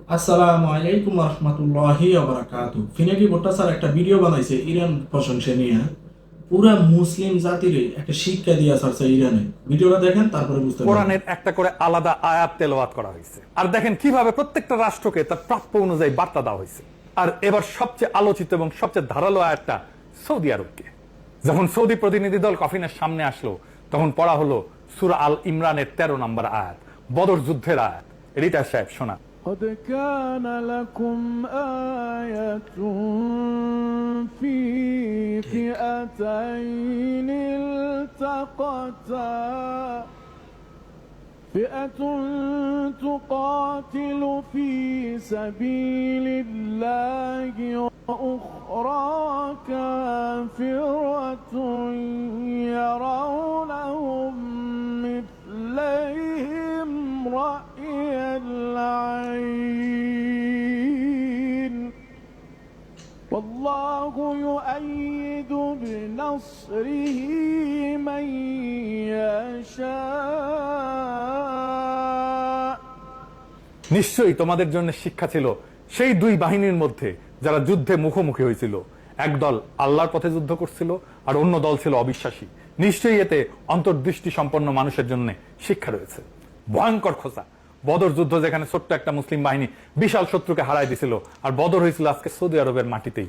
আসসালামু আলাইকুম রহমতুল্লাহি ওয়া ফিনাকি ভট্টাচার একটা ভিডিও বানাইছে ইরান প্রশংসা নিয়ে। পুরা মুসলিম জাতির একটা শিক্ষা দিয়া ছাড়ছে ইরানে। ভিডিওটা দেখেন, তারপরে বুঝতে পারবেন। কোরআনের একটা করে আলাদা আয়াত তেলাওয়াত করা হয়েছে, আর দেখেন কিভাবে প্রত্যেকটা রাষ্ট্রকে তার প্রাপ্য অনুযায়ী বার্তা দেওয়া হয়েছে। আর এবার সবচেয়ে আলোচিত এবং সবচেয়ে ধারালো আয়াতটা সৌদি আরবকে। যখন সৌদি প্রতিনিধি দল কফিনের সামনে আসলো, তখন পড়া হলো সূরা আল ইমরানের 13 নম্বর আয়াত, বদর যুদ্ধের আয়াত। রিটা সাহেব শোনা। قد كان لكم آية في فئتين التقتا فئة تقاتل في سبيل الله وأخرى كافرة يرونهم مثليهم رأي العين والله يؤيد بنصره من يشاء। নিশ্চয়ই তোমাদের জন্য শিক্ষা ছিল সেই দুই বাহিনীর মধ্যে যারা যুদ্ধে মুখোমুখি হয়েছিল। এক দল আল্লাহর পথে যুদ্ধ করছিল, আর অন্য দল ছিল অবিশ্বাসী। নিশ্চয়ই এতে অন্তর্দৃষ্টি সম্পন্ন মানুষের জন্য শিক্ষা রয়েছে। ভয়ঙ্কর খোঁচা। বদর যুদ্ধ, যেখানে ছোট্ট একটা মুসলিম বাহিনী বিশাল শত্রুকে হারাই দিছিল, আর বদর হয়েছিল আজকে সৌদি আরবের মাটিতেই।